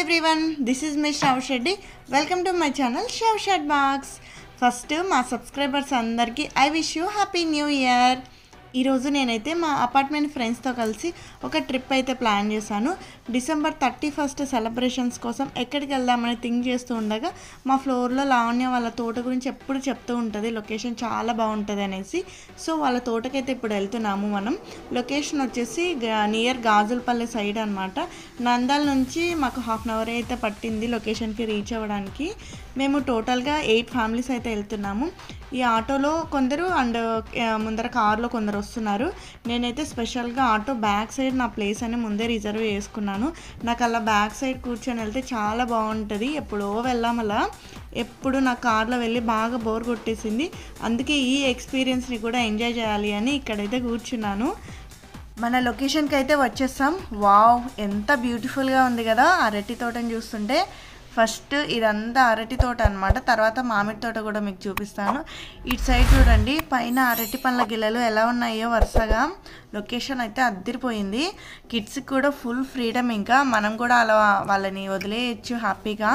everyone, this is Miss Shav Shetty. Welcome to my channel Shav Shet Box. First, my subscribers andarki I wish you happy new year. ఈ రోజు నేనైతే మా apartment ఫ్రెండ్స్తో కలిసి ఒక trip అయితే plan చేశాను. డిసెంబర్ 31 సెలబ్రేషన్స్ కోసం ఎక్కడికి వెళ్దామని థింక్ చేస్తూ ఉండగా మా ఫ్లోర్లో లావణ్య వాళ్ళ తోట గురించి ఎప్పుడు చెప్తూ ఉంటుంది, లొకేషన్ చాలా బాగుంటుంది అనేసి. సో వాళ్ళ తోటకైతే ఇప్పుడు వెళ్తున్నాము. మనం లొకేషన్ వచ్చేసి నియర్ గాజులపల్లి సైడ్ అనమాట. నందాల నుంచి మాకు హాఫ్ అన్ అవర్ అయితే పట్టింది లొకేషన్కి రీచ్ అవ్వడానికి. మేము టోటల్గా 8 ఫ్యామిలీస్ అయితే వెళ్తున్నాము. ఈ ఆటోలో కొందరు అండ్ ముందర కార్లో కొందరు వస్తున్నారు. నేనైతే స్పెషల్గా ఆటో బ్యాక్ సైడ్ నా ప్లేస్ అని ముందే రిజర్వ్ చేసుకున్నాను. నాకు అలా బ్యాక్ సైడ్ కూర్చొని వెళ్తే చాలా బాగుంటుంది. ఎప్పుడో వెళ్ళాం అలా, ఎప్పుడు నా కార్లో వెళ్ళి బాగా బోర్ కొట్టేసింది. అందుకే ఈ ఎక్స్పీరియన్స్ని కూడా ఎంజాయ్ చేయాలి అని ఇక్కడైతే కూర్చున్నాను. మన లొకేషన్కి అయితే వచ్చేస్తాం. వావ్, ఎంత బ్యూటిఫుల్గా ఉంది కదా అరటి తోటని చూస్తుంటే. ఫస్ట్ ఇదంతా అరటి తోట అనమాట, తర్వాత మామిడి తోట కూడా మీకు చూపిస్తాను. ఇటు సైడ్ చూడండి, పైన అరటి పండ్ల గిల్లలు ఎలా ఉన్నాయో వరుసగా. లొకేషన్ అయితే అద్దరిపోయింది. కిడ్స్కి కూడా ఫుల్ ఫ్రీడమ్, ఇంకా మనం కూడా అలా వాళ్ళని వదిలేయచ్చు హ్యాపీగా.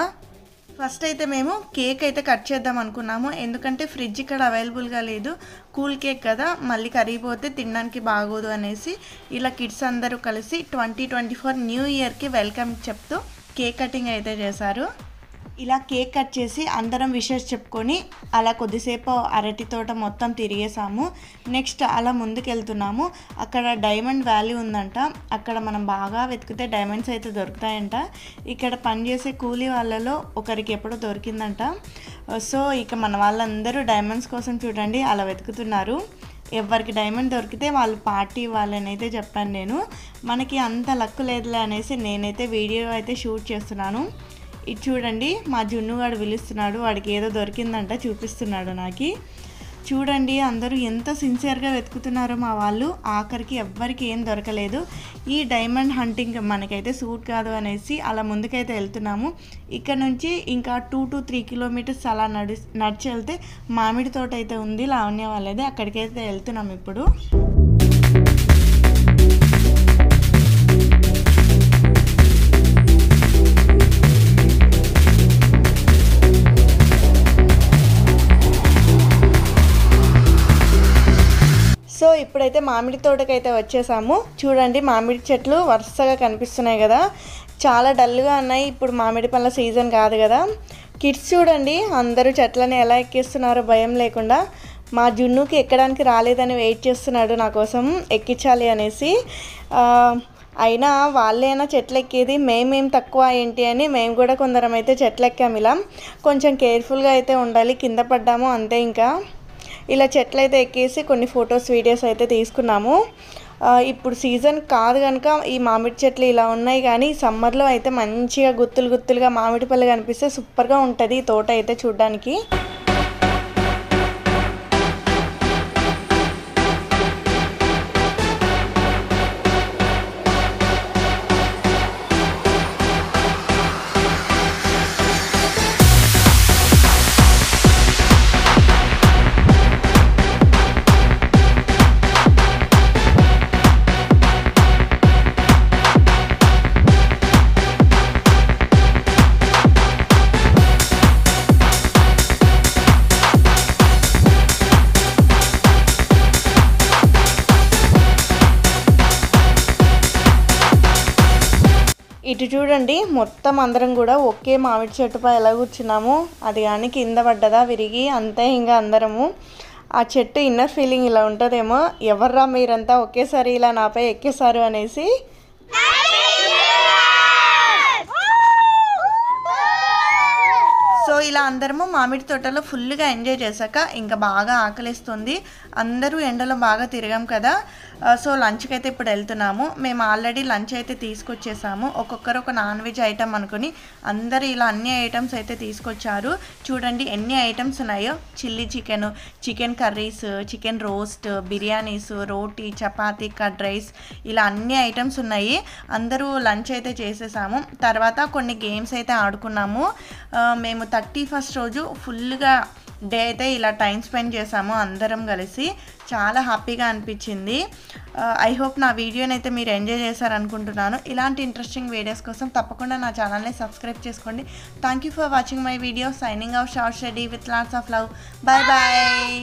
ఫస్ట్ అయితే మేము కేక్ అయితే కట్ చేద్దాం అనుకున్నాము, ఎందుకంటే ఫ్రిడ్జ్ ఇక్కడ అవైలబుల్గా లేదు. కూల్ కేక్ కదా, మళ్ళీ కరిగిపోతే తినడానికి బాగోదు అనేసి ఇలా కిడ్స్ అందరూ కలిసి 2024 న్యూ ఇయర్కి వెల్కమ్ చెప్తూ కేక్ కటింగ్ అయితే చేశారు. ఇలా కేక్ కట్ చేసి అందరం విషెస్ చెప్పుకొని అలా కొద్దిసేపు అరటి తోట మొత్తం తిరిగేసాము. నెక్స్ట్ అలా ముందుకు వెళ్తున్నాము. అక్కడ డైమండ్ వ్యాలీ ఉందంట, అక్కడ మనం బాగా వెతికితే డైమండ్స్ అయితే దొరుకుతాయంట. ఇక్కడ పనిచేసే కూలీ వాళ్ళలో ఒకరికి ఎప్పుడో దొరికిందంట. సో ఇక మన వాళ్ళందరూ డైమండ్స్ కోసం చూడండి అలా వెతుకుతున్నారు. ఎవరికి డైమండ్ దొరికితే వాళ్ళు పార్టీ ఇవ్వాలని అయితే చెప్పాను నేను. మనకి అంత లక్ లేదులే అనేసి నేనైతే వీడియో అయితే షూట్ చేస్తున్నాను. ఇది చూడండి, మా జున్నుగాడు పిలుస్తున్నాడు, వాడికి ఏదో దొరికిందంట చూపిస్తున్నాడు నాకు. చూడండి అందరూ ఎంత సిన్సియర్గా వెతుకుతున్నారో మా వాళ్ళు. ఆఖరికి ఎవ్వరికి ఏం దొరకలేదు. ఈ డైమండ్ హంటింగ్ మనకైతే సూట్ కాదు అనేసి అలా ముందుకైతే వెళ్తున్నాము. ఇక్కడ నుంచి ఇంకా 2 to 3 కిలోమీటర్స్ అలా నడిచి వెళ్తే మామిడి తోట అయితే ఉంది లావణ్య వాళ్ళది, అక్కడికైతే వెళ్తున్నాము ఇప్పుడు. సో ఇప్పుడైతే మామిడి తోటకైతే వచ్చేసాము. చూడండి మామిడి చెట్లు వరుసగా కనిపిస్తున్నాయి కదా, చాలా డల్గా ఉన్నాయి. ఇప్పుడు మామిడి పళ్ళ సీజన్ కాదు కదా. కిడ్స్ చూడండి అందరూ చెట్లని ఎలా ఎక్కిస్తున్నారో భయం లేకుండా. మా జున్నుకి ఎక్కడానికి రాలేదని వెయిట్ చేస్తున్నాడు నా కోసం ఎక్కించాలి అనేసి. అయినా వాళ్ళైనా చెట్లు ఎక్కేది, మేమేం తక్కువ ఏంటి అని మేము కూడా కొందరం అయితే చెట్లు ఎక్కాము. ఇలా కొంచెం కేర్ఫుల్గా అయితే ఉండాలి, కింద పడ్డాము అంతే. ఇంకా ఇలా చెట్లు అయితే ఎక్కేసి కొన్ని ఫొటోస్ వీడియోస్ అయితే తీసుకున్నాము. ఇప్పుడు సీజన్ కాదు కనుక ఈ మామిడి చెట్లు ఇలా ఉన్నాయి, కానీ సమ్మర్లో అయితే మంచిగా గుత్తులు గుత్తులుగా మామిడి పళ్ళు కనిపిస్తే సూపర్గా ఉంటుంది ఈ తోట అయితే చూడడానికి. ఇటు చూడండి, మొత్తం అందరం కూడా ఒకే మామిడి చెట్టుపై ఎలా కూర్చున్నాము. అది కానీ కింద పడ్డదా విరిగి అంతే. ఇంకా అందరము ఆ చెట్టు ఇన్నర్ ఫీలింగ్ ఇలా ఉంటుందేమో, ఎవర్రా మీరంతా ఒకేసారి ఇలా నాపై ఎక్కేశారు అనేసి. సో ఇలా అందరము మామిడి తోటలో ఫుల్గా ఎంజాయ్ చేశాక ఇంకా బాగా ఆకలిస్తుంది. అందరూ ఎండలో బాగా తిరిగాం కదా. సో లంచ్కి అయితే ఇప్పుడు వెళ్తున్నాము. మేము ఆల్రెడీ లంచ్ అయితే తీసుకొచ్చేసాము. ఒక్కొక్కరు ఒక నాన్ వెజ్ ఐటమ్ అనుకుని అందరూ ఇలా అన్ని ఐటమ్స్ అయితే తీసుకొచ్చారు. చూడండి ఎన్ని ఐటమ్స్ ఉన్నాయో. Chilli chicken, chicken curries, chicken roast, biryanis, roti, chapati, curd rice, ఇలా అన్ని ఐటమ్స్ ఉన్నాయి. అందరూ లంచ్ అయితే చేసేసాము. తర్వాత కొన్ని గేమ్స్ అయితే ఆడుకున్నాము. మేము 31st రోజు ఫుల్గా డే అయితే ఇలా టైం స్పెండ్ చేసాము అందరం కలిసి. చాలా హ్యాపీగా అనిపించింది. ఐ హోప్ నా వీడియోనైతే మీరు ఎంజాయ్ చేశారనుకుంటున్నాను. ఇలాంటి ఇంట్రెస్టింగ్ వీడియోస్ కోసం తప్పకుండా నా ఛానల్ని సబ్స్క్రైబ్ చేసుకోండి. Thank you for watching my video. Signing off షార్ట్ షెడ్డీ with lots of love. Bye bye.